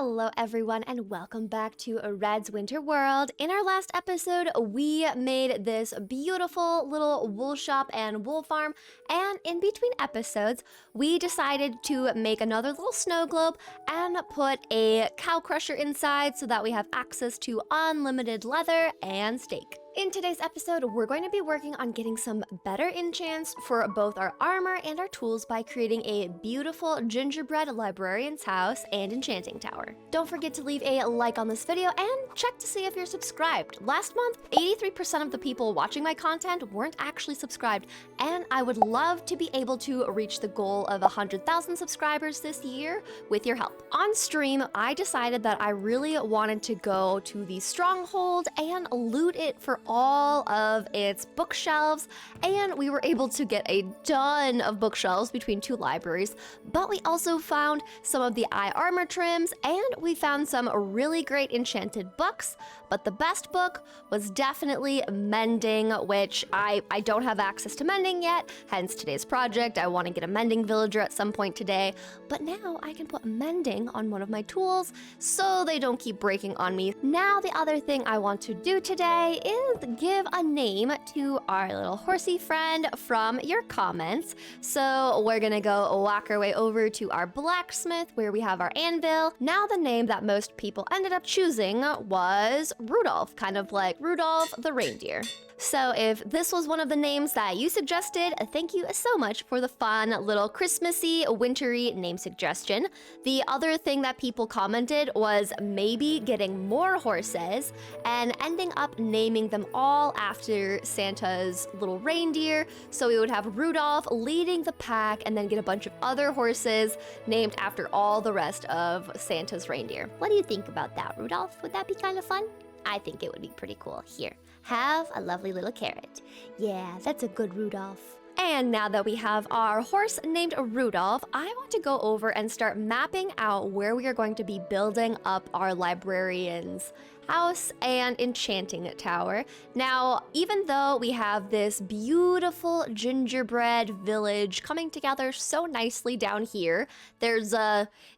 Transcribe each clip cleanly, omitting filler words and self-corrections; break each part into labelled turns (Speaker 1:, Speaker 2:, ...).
Speaker 1: Hello everyone and welcome back to Red's Winter World. In our last episode, we made this beautiful little wool shop and wool farm, and in between episodes, we decided to make another little snow globe and put a cow crusher inside so that we have access to unlimited leather and steak. In today's episode, we're going to be working on getting some better enchants for both our armor and our tools by creating a beautiful gingerbread librarian's house and enchanting tower. Don't forget to leave a like on this video and check to see if you're subscribed. Last month, 83% of the people watching my content weren't actually subscribed, and I would love to be able to reach the goal of 100,000 subscribers this year with your help. On stream, I decided that I really wanted to go to the stronghold and loot it for all of its bookshelves, and we were able to get a ton of bookshelves between two libraries, but we also found some of the eye armor trims, and we found some really great enchanted books, but the best book was definitely mending, which I don't have access to mending yet, hence today's project. I want to get a mending villager at some point today, but now I can put mending on one of my tools so they don't keep breaking on me. Now the other thing I want to do today is give a name to our little horsey friend from your comments. So we're gonna go walk our way over to our blacksmith where we have our anvil. Now the name that most people ended up choosing was Rudolph, kind of like Rudolph the reindeer. So if this was one of the names that you suggested, thank you so much for the fun little Christmassy, wintry name suggestion. The other thing that people commented was maybe getting more horses and ending up naming them all after Santa's little reindeer. So we would have Rudolph leading the pack and then get a bunch of other horses named after all the rest of Santa's reindeer. What do you think about that, Rudolph? Would that be kind of fun? I think it would be pretty cool. Here, have a lovely little carrot. Yeah, that's a good Rudolph. And now that we have our horse named Rudolph, I want to go over and start mapping out where we are going to be building up our librarian's house and enchanting tower. Now, even though we have this beautiful gingerbread village coming together so nicely down here, there's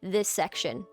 Speaker 1: this section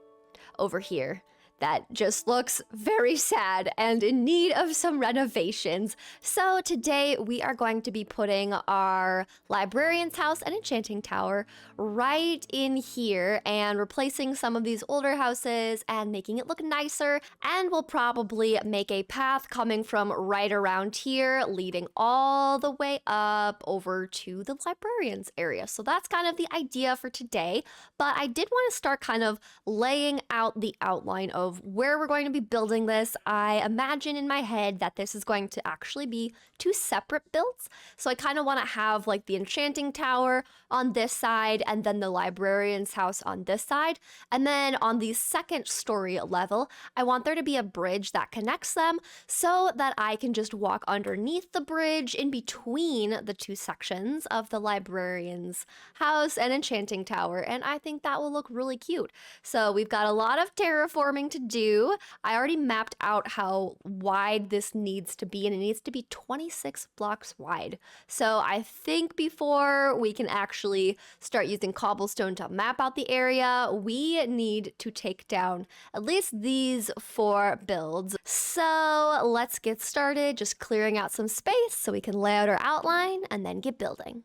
Speaker 1: over here that just looks very sad and in need of some renovations. So today we are going to be putting our librarian's house and enchanting tower right in here and replacing some of these older houses and making it look nicer. And we'll probably make a path coming from right around here, leading all the way up over to the librarian's area. So that's kind of the idea for today. But I did want to start kind of laying out the outline of where we're going to be building this. I imagine in my head that this is going to actually be two separate builds. So I kind of want to have like the enchanting tower on this side and then the librarian's house on this side. And then on the second story level, I want there to be a bridge that connects them so that I can just walk underneath the bridge in between the two sections of the librarian's house and enchanting tower. And I think that will look really cute. So we've got a lot of terraforming to do. I already mapped out how wide this needs to be, and it needs to be 26 blocks wide. So I think before we can actually start using cobblestone to map out the area, we need to take down at least these 4 builds. So let's get started just clearing out some space so we can lay out our outline and then get building.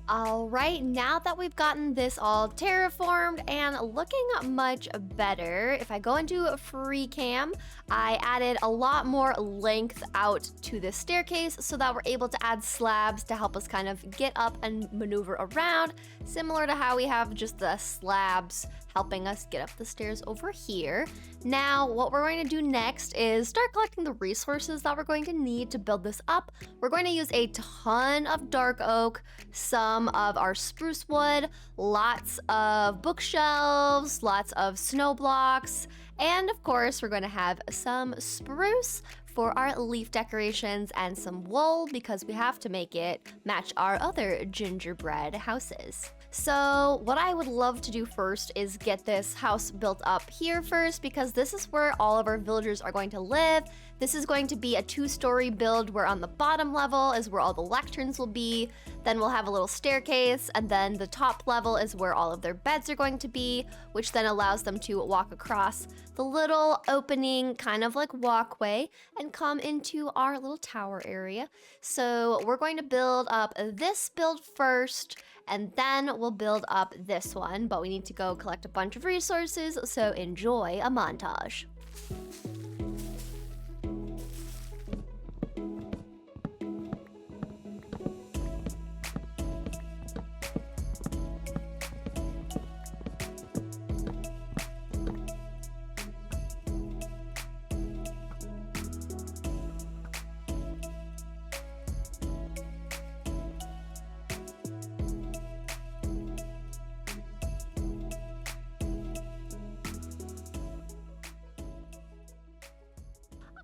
Speaker 1: All right, now that we've gotten this all terraformed and looking much better, if I go into a free cam, I added a lot more length out to this staircase so that we're able to add slabs to help us kind of get up and maneuver around, similar to how we have just the slabs helping us get up the stairs over here. Now, what we're going to do next is start collecting the resources that we're going to need to build this up. We're going to use a ton of dark oak, some of our spruce wood, lots of bookshelves, lots of snow blocks, and of course, we're going to have some spruce for our leaf decorations and some wool because we have to make it match our other gingerbread houses. So what I would love to do first is get this house built up here first, because this is where all of our villagers are going to live. This is going to be a 2-story build where on the bottom level is where all the lecterns will be. Then we'll have a little staircase, and then the top level is where all of their beds are going to be, which then allows them to walk across the little opening, kind of like walkway, and come into our little tower area. So we're going to build up this build first, and then we'll build up this one, but we need to go collect a bunch of resources, so enjoy a montage.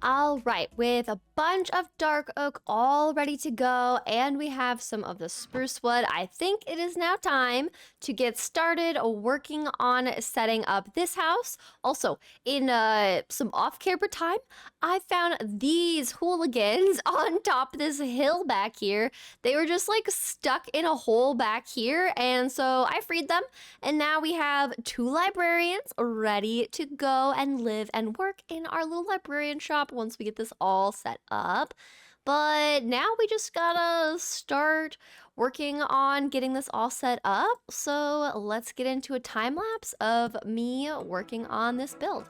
Speaker 1: All right, with a bunch of dark oak all ready to go, and we have some of the spruce wood, I think it is now time to get started working on setting up this house. Also, in some off-camera time, I found these hooligans on top of this hill back here. They were just like stuck in a hole back here, and so I freed them, and now we have 2 librarians ready to go and live and work in our little librarian shop once we get this all set up. But now we just gotta start working on getting this all set up. So let's get into a time lapse of me working on this build.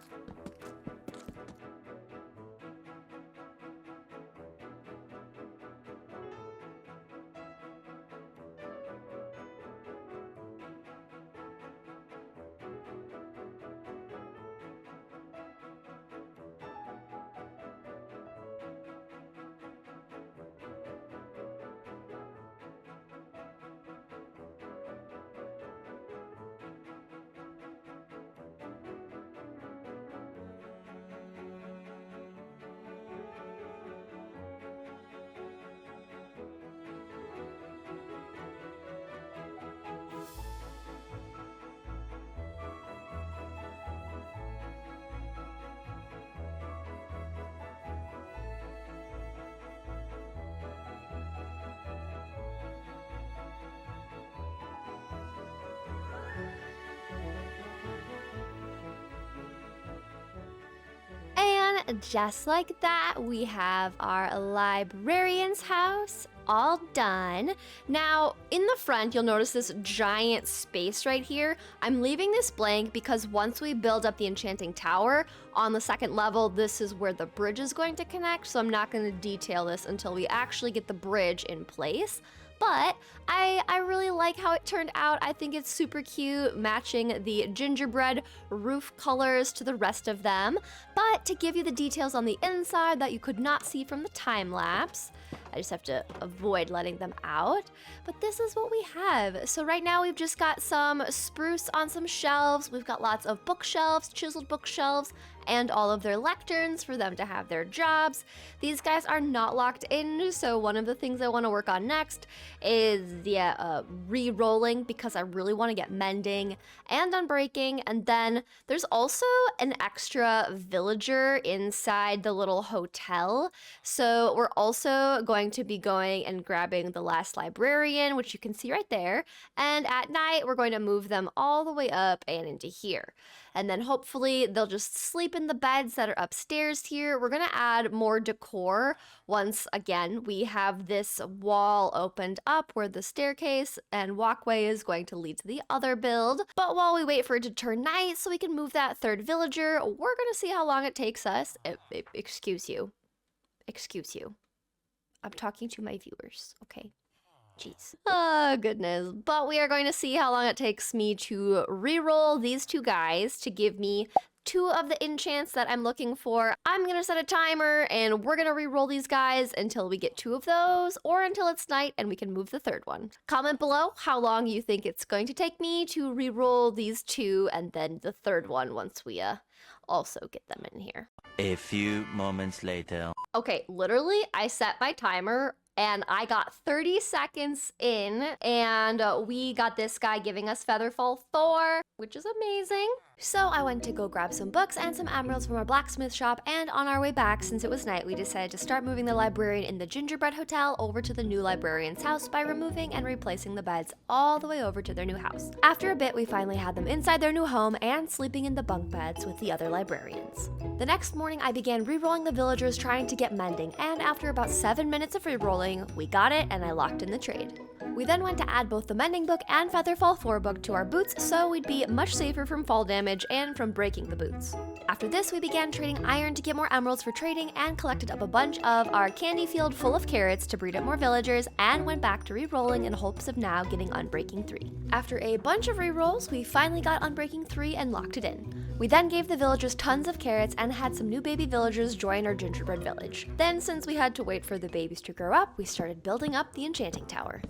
Speaker 1: And just like that, we have our librarian's house all done. Now, in the front, you'll notice this giant space right here. I'm leaving this blank because once we build up the enchanting tower on the 2nd level, this is where the bridge is going to connect, so I'm not going to detail this until we actually get the bridge in place. But I really like how it turned out. I think it's super cute, matching the gingerbread roof colors to the rest of them. But to give you the details on the inside that you could not see from the time lapse, I just have to avoid letting them out. But this is what we have. So right now we've just got some spruce on some shelves. We've got lots of bookshelves, chiseled bookshelves, and all of their lecterns for them to have their jobs. These guys are not locked in, so one of the things I want to work on next is re-rolling, because I really want to get mending and unbreaking. And then there's also an extra villager inside the little hotel, so we're also going to be going and grabbing the last librarian, which you can see right there, and at night we're going to move them all the way up and into here. And then hopefully they'll just sleep in the beds that are upstairs here. We're gonna add more decor once again we have this wall opened up where the staircase and walkway is going to lead to the other build. But while we wait for it to turn night so we can move that 3rd villager, we're gonna see how long it takes us. Excuse you. Excuse you. I'm talking to my viewers, okay? Jeez. Oh, goodness. But we are going to see how long it takes me to re-roll these 2 guys to give me 2 of the enchants that I'm looking for. I'm going to set a timer, and we're going to re-roll these guys until we get 2 of those, or until it's night and we can move the 3rd one. Comment below how long you think it's going to take me to re-roll these 2 and then the 3rd one once we also get them in here.
Speaker 2: A few moments later.
Speaker 1: Okay, literally, I set my timer And I got 30 seconds in, and we got this guy giving us Featherfall 4, which is amazing. So I went to go grab some books and some emeralds from our blacksmith shop, and on our way back, since it was night, we decided to start moving the librarian in the Gingerbread Hotel over to the new librarian's house by removing and replacing the beds all the way over to their new house. After a bit, we finally had them inside their new home and sleeping in the bunk beds with the other librarians. The next morning, I began re-rolling the villagers trying to get mending, and after about 7 minutes of re-rolling, we got it and I locked in the trade. We then went to add both the Mending book and Featherfall 4 book to our boots so we'd be much safer from fall damage and from breaking the boots. After this, we began trading iron to get more emeralds for trading and collected up a bunch of our candy field full of carrots to breed up more villagers and went back to re-rolling in hopes of now getting Unbreaking 3. After a bunch of re-rolls, we finally got Unbreaking 3 and locked it in. We then gave the villagers tons of carrots and had some new baby villagers join our gingerbread village. Then, since we had to wait for the babies to grow up, we started building up the enchanting tower.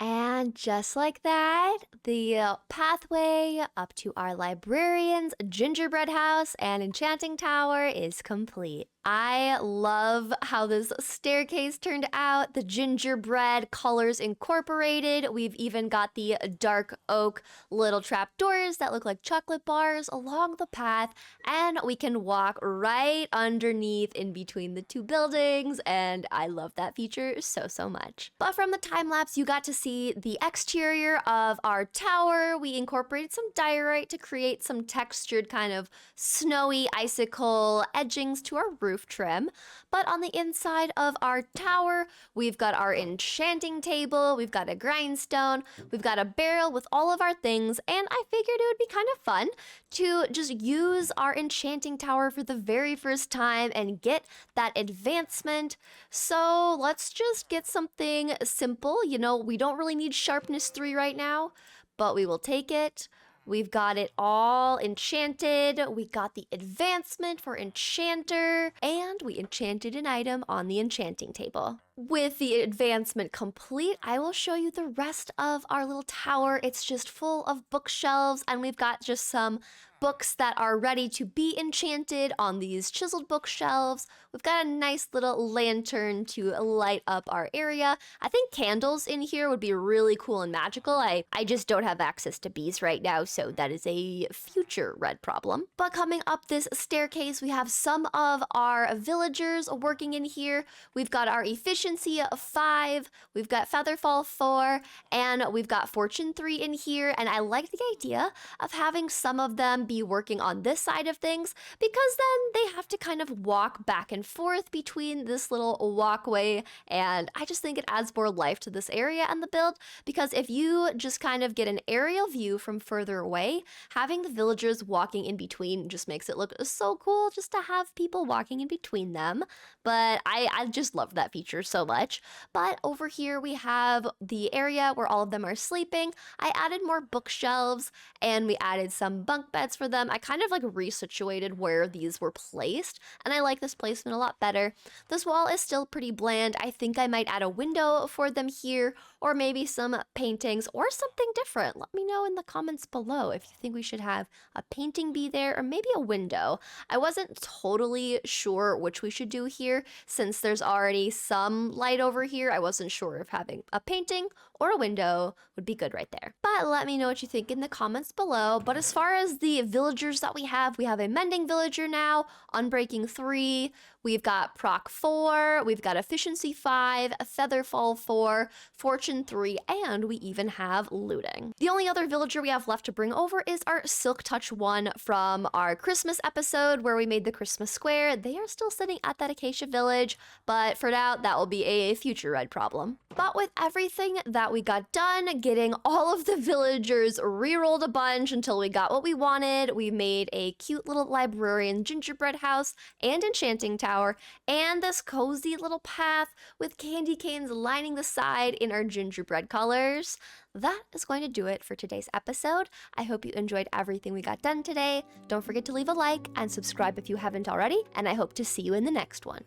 Speaker 1: And just like that, the pathway up to our librarian's gingerbread house and enchanting tower is complete. I love how this staircase turned out, the gingerbread colors incorporated. We've even got the dark oak little trap doors that look like chocolate bars along the path, and we can walk right underneath in between the two buildings, and I love that feature so much. But from the time lapse, you got to see the exterior of our tower. We incorporated some diorite to create some textured kind of snowy icicle edgings to our roof trim. But on the inside of our tower, we've got our enchanting table, we've got a grindstone, we've got a barrel with all of our things, and I figured it would be kind of fun to just use our enchanting tower for the very first time and get that advancement. So let's just get something simple. You know, we don't really need sharpness 3 right now, but we will take it. We've got it all enchanted. We got the advancement for enchanter, and we enchanted an item on the enchanting table. With the advancement complete, I will show you the rest of our little tower. It's just full of bookshelves, and we've got just some books that are ready to be enchanted on these chiseled bookshelves. We've got a nice little lantern to light up our area. I think candles in here would be really cool and magical. I just don't have access to bees right now, so that is a future red problem. But coming up this staircase, we have some of our villagers working in here. We've got our efficiency 5, we've got featherfall 4, and we've got fortune 3 in here. And I like the idea of having some of them be working on this side of things, because then they have to kind of walk back and forth between this little walkway, and I just think it adds more life to this area and the build, because if you just kind of get an aerial view from further away, having the villagers walking in between just makes it look so cool just to have people walking in between them. But I just love that feature so much. But over here we have the area where all of them are sleeping. I added more bookshelves and we added some bunk beds for them. I kind of like resituated where these were placed, and I like this placement a lot better. This wall is still pretty bland. I think I might add a window for them here, or maybe some paintings or something different. Let me know in the comments below if you think we should have a painting be there or maybe a window. I wasn't totally sure which we should do here since there's already some light over here. I wasn't sure if having a painting or a window would be good right there. But let me know what you think in the comments below. But as far as the villagers that we have a mending villager now, unbreaking 3, we've got proc 4, we've got efficiency 5, featherfall 4, fortune 3, and we even have looting. The only other villager we have left to bring over is our silk touch 1 from our Christmas episode where we made the Christmas square. They are still sitting at that acacia village, but for now that will be a future red problem. But with everything that we got done, getting all of the villagers re-rolled a bunch until we got what we wanted, we made a cute little librarian gingerbread house and enchanting tower, and this cozy little path with candy canes lining the side in our gingerbread colors. That is going to do it for today's episode. I hope you enjoyed everything we got done today. Don't forget to leave a like and subscribe if you haven't already, and I hope to see you in the next one.